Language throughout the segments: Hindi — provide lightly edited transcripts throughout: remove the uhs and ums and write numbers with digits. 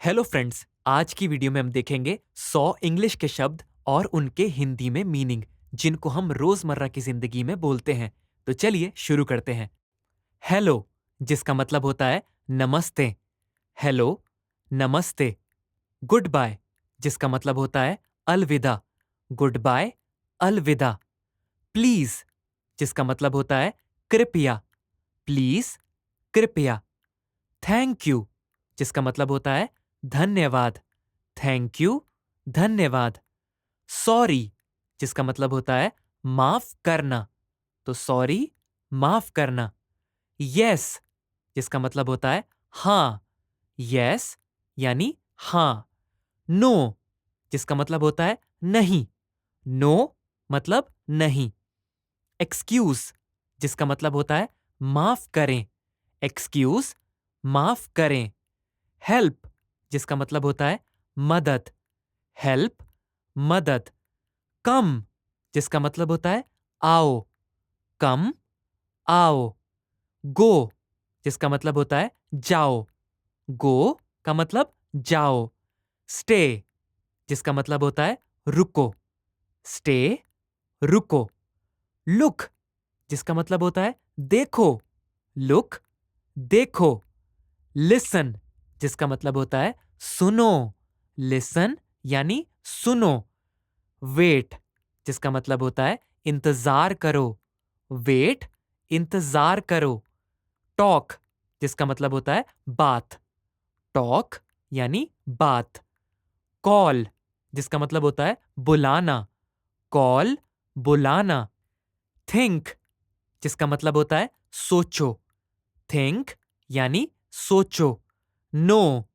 हेलो फ्रेंड्स, आज की वीडियो में हम देखेंगे 100 इंग्लिश के शब्द और उनके हिंदी में मीनिंग जिनको हम रोजमर्रा की जिंदगी में बोलते हैं। तो चलिए शुरू करते हैं। हेलो, जिसका मतलब होता है नमस्ते। हेलो, नमस्ते। गुड बाय, जिसका मतलब होता है अलविदा। गुड बाय, अलविदा। प्लीज, जिसका मतलब होता है कृपया। प्लीज, कृपया। थैंक यू, जिसका मतलब होता है धन्यवाद। थैंक यू, धन्यवाद। सॉरी, जिसका मतलब होता है माफ करना। तो सॉरी, माफ करना। यस, जिसका मतलब होता है हां। यस यानी हां। नो, जिसका मतलब होता है नहीं। नो मतलब नहीं। एक्सक्यूज, जिसका मतलब होता है माफ करें। एक्सक्यूज, माफ करें। हेल्प, जिसका मतलब होता है मदद। हेल्प, मदद। कम, जिसका मतलब होता है आओ। कम, आओ। गो, जिसका मतलब होता है जाओ। गो का मतलब जाओ। स्टे, जिसका मतलब होता है रुको। स्टे, रुको। लुक, जिसका मतलब होता है देखो। लुक, देखो। लिसन, जिसका मतलब होता है सुनो। लिसन यानी सुनो। वेट, जिसका मतलब होता है इंतजार करो। वेट, इंतजार करो। टॉक, जिसका मतलब होता है बात। टॉक यानी बात। कॉल, जिसका मतलब होता है बुलाना। कॉल, बुलाना। थिंक, जिसका मतलब होता है सोचो। थिंक यानी सोचो। नो,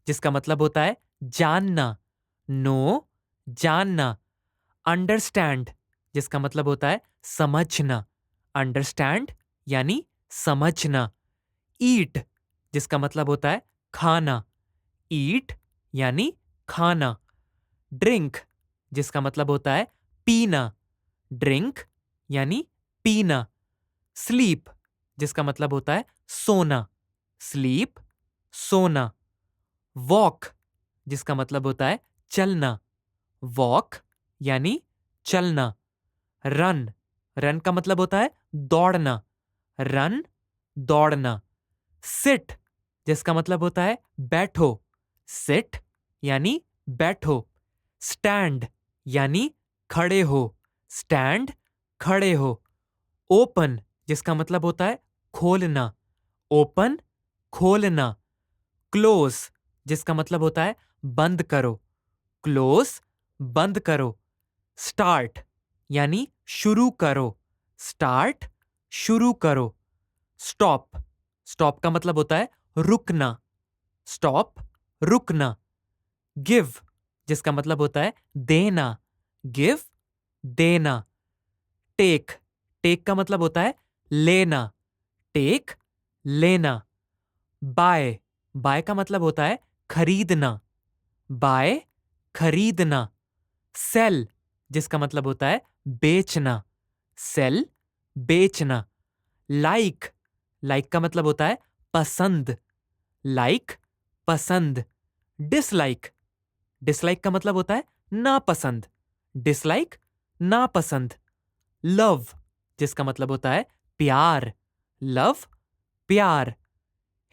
जिसका मतलब होता है जानना। नो, जानना। अंडरस्टैंड, जिसका मतलब होता है समझना। अंडरस्टैंड यानी समझना। ईट, जिसका मतलब होता है खाना। ईट यानी खाना। ड्रिंक, जिसका मतलब होता है पीना। ड्रिंक यानी पीना। स्लीप, जिसका मतलब होता है सोना। स्लीप, सोना। वॉक, जिसका मतलब होता है चलना। वॉक यानी चलना। रन, रन का मतलब होता है दौड़ना। रन, दौड़ना। सिट, जिसका मतलब होता है बैठो। सिट यानी बैठो। स्टैंड यानी खड़े हो। स्टैंड, खड़े हो। ओपन, जिसका मतलब होता है खोलना। ओपन, खोलना। क्लोज, जिसका मतलब होता है बंद करो। क्लोज, बंद करो। स्टार्ट यानी शुरू करो। स्टार्ट, शुरू करो। स्टॉप, स्टॉप का मतलब होता है रुकना। स्टॉप, रुकना। गिव, जिसका मतलब होता है देना। गिव, देना। टेक, टेक का मतलब होता है लेना। टेक, लेना। बाय, बाय का मतलब होता है खरीदना। बाय, खरीदना। सेल, जिसका मतलब होता है बेचना। सेल, बेचना। लाइक, लाइक का मतलब होता है पसंद। लाइक, पसंद। डिसलाइक, डिसलाइक का मतलब होता है नापसंद। डिसलाइक, नापसंद। लव, जिसका मतलब होता है प्यार। लव, प्यार।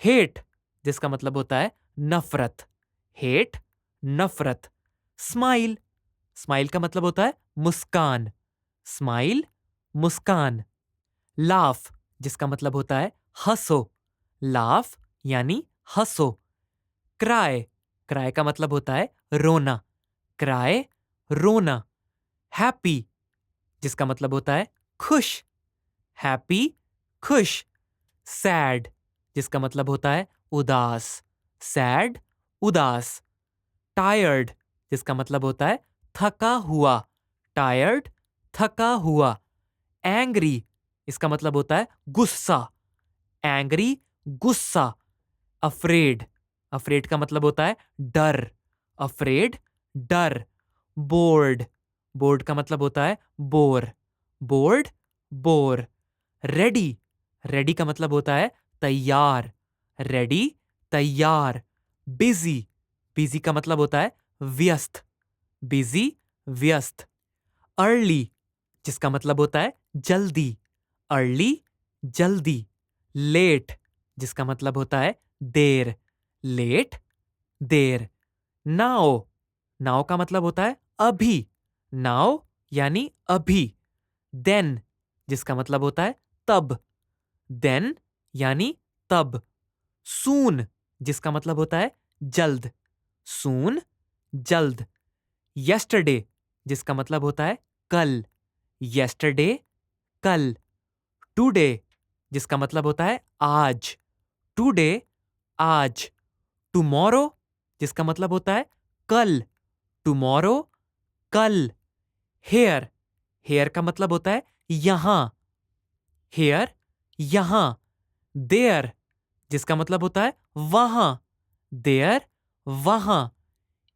हेट, जिसका मतलब होता है नफरत। हेट, नफरत। स्माइल, स्माइल का मतलब होता है मुस्कान। स्माइल, मुस्कान। लाफ, जिसका मतलब होता है हंसो। लाफ यानी हंसो। क्राई, क्राई का मतलब होता है रोना। क्राई, रोना। हैप्पी, जिसका मतलब होता है खुश। हैप्पी, खुश। सैड, जिसका मतलब होता है उदास। सैड, उदास। टायर्ड, जिसका मतलब होता है थका हुआ। टायर्ड, थका हुआ। एंग्री, इसका मतलब होता है गुस्सा। एंग्री, गुस्सा। अफ्रेड, अफ्रेड का मतलब होता है डर। अफ्रेड, डर। बोर्ड, बोर्ड का मतलब होता है bore. Board, bore. Ready, ready का मतलब होता है तैयार। रेडी, तैयार। बिजी, बिजी का मतलब होता है व्यस्त, बिजी, व्यस्त। अर्ली, जिसका मतलब होता है जल्दी, अर्ली, जल्दी। लेट, जिसका मतलब होता है देर, लेट, देर। नाउ, नाउ का मतलब होता है अभी, नाउ यानी अभी। देन, जिसका मतलब होता है तब, देन यानी तब। सून, जिसका मतलब होता है जल्द, सून, जल्द। यस्टरडे, जिसका मतलब होता है कल, यस्टरडे, कल। टुडे, जिसका मतलब होता है आज, टुडे, आज। टुमारो, जिसका मतलब होता है कल, टुमारो, कल। हेयर, हेयर का मतलब होता है यहां, हेयर, यहां। देयर, जिसका मतलब होता है वहां, देयर, वहां।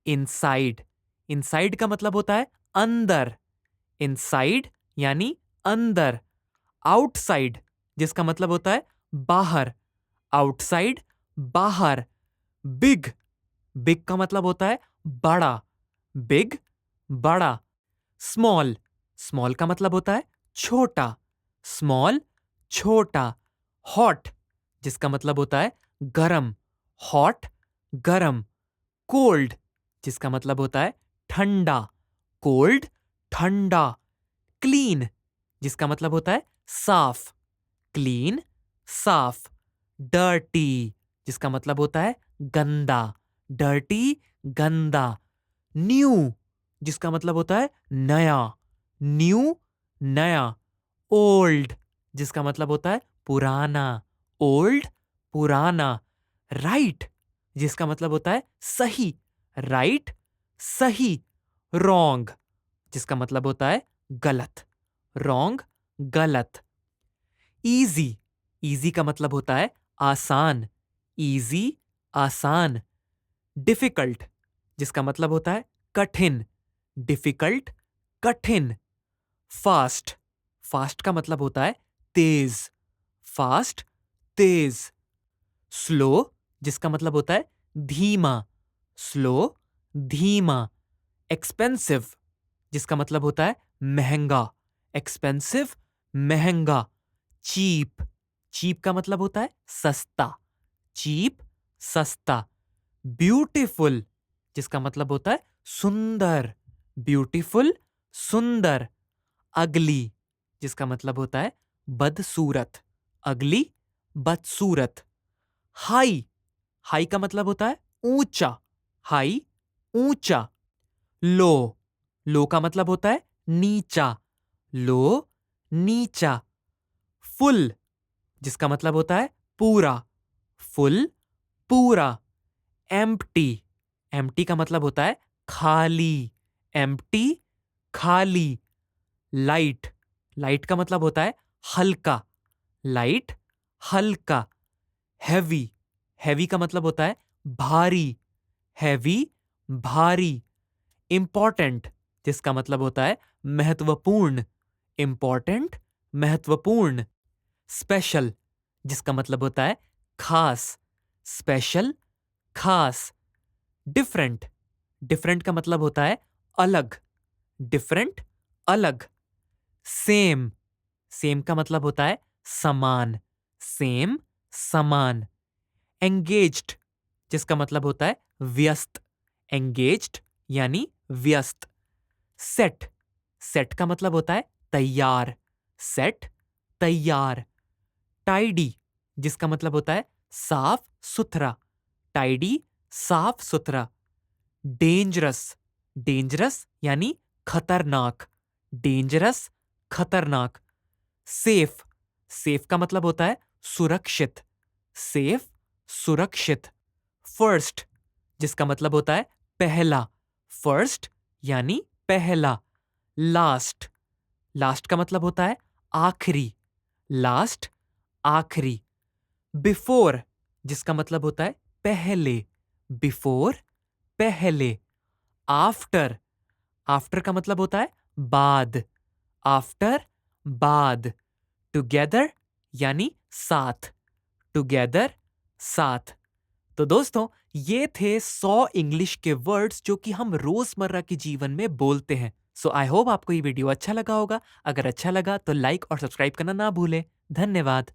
इनसाइड, इनसाइड का मतलब होता है अंदर, इनसाइड यानी अंदर। आउटसाइड, जिसका मतलब होता है बाहर, आउटसाइड, बाहर। बिग, बिग का मतलब होता है बड़ा, बिग, बड़ा। स्मॉल, स्मॉल का मतलब होता है छोटा, स्मॉल, छोटा। हॉट, जिसका मतलब होता है गरम, हॉट, गरम। कोल्ड, जिसका मतलब होता है ठंडा, कोल्ड, ठंडा। क्लीन, जिसका मतलब होता है साफ, क्लीन, साफ। डर्टी, जिसका मतलब होता है गंदा, डर्टी, गंदा। न्यू, जिसका मतलब होता है नया, न्यू, नया। ओल्ड, जिसका मतलब होता है पुराना, ओल्ड, पुराना। राइट, जिसका मतलब होता है सही, राइट, सही। रॉन्ग, जिसका मतलब होता है गलत, रॉन्ग, गलत। इजी, इजी का मतलब होता है आसान, इजी, आसान। डिफिकल्ट, जिसका मतलब होता है कठिन, डिफिकल्ट, कठिन। फास्ट, फास्ट का मतलब होता है तेज, फास्ट, तेज। स्लो, जिसका मतलब होता है धीमा, स्लो, धीमा। एक्सपेंसिव, जिसका मतलब होता है महंगा, एक्सपेंसिव, महंगा। चीप, चीप का मतलब होता है सस्ता, चीप, सस्ता। ब्यूटीफुल, जिसका मतलब होता है सुंदर, ब्यूटीफुल, सुंदर। अगली, जिसका मतलब होता है बदसूरत, अगली, बदसूरत। हाई, हाई का मतलब होता है ऊंचा, हाई, ऊंचा। लो, लो का मतलब होता है नीचा, लो, नीचा। फुल, जिसका मतलब होता है पूरा, फुल, पूरा। एम्प्टी, एम्प्टी का मतलब होता है खाली, एम्प्टी, खाली। लाइट, लाइट का मतलब होता है हल्का, लाइट, हल्का। हैवी, हैवी का मतलब होता है भारी, हैवी, भारी। इंपॉर्टेंट, जिसका मतलब होता है महत्वपूर्ण, इंपॉर्टेंट, महत्वपूर्ण। स्पेशल, जिसका मतलब होता है खास, स्पेशल, खास। डिफरेंट, डिफरेंट का मतलब होता है अलग, डिफरेंट, अलग। सेम, सेम का मतलब होता है समान, सेम, समान। एंगेज्ड, जिसका मतलब होता है व्यस्त, एंगेज्ड यानी व्यस्त। सेट, सेट का मतलब होता है तैयार, सेट, तैयार। टाइडी, जिसका मतलब होता है साफ सुथरा, टाइडी, साफ सुथरा। डेंजरस, डेंजरस यानी खतरनाक, डेंजरस, खतरनाक। सेफ, सेफ का मतलब होता है सुरक्षित, सेफ, सुरक्षित। फर्स्ट, जिसका मतलब होता है पहला, फर्स्ट यानी पहला। लास्ट, लास्ट का मतलब होता है आखिरी, लास्ट, आखिरी। बिफोर, जिसका मतलब होता है पहले, बिफोर, पहले। आफ्टर, आफ्टर का मतलब होता है बाद, आफ्टर, बाद। टुगेदर यानी साथ, टुगेदर, साथ। तो दोस्तों, ये थे 100 इंग्लिश के वर्ड्स जो कि हम रोजमर्रा के जीवन में बोलते हैं। सो आई होप आपको ये वीडियो अच्छा लगा होगा। अगर अच्छा लगा तो लाइक और सब्सक्राइब करना ना भूलें। धन्यवाद।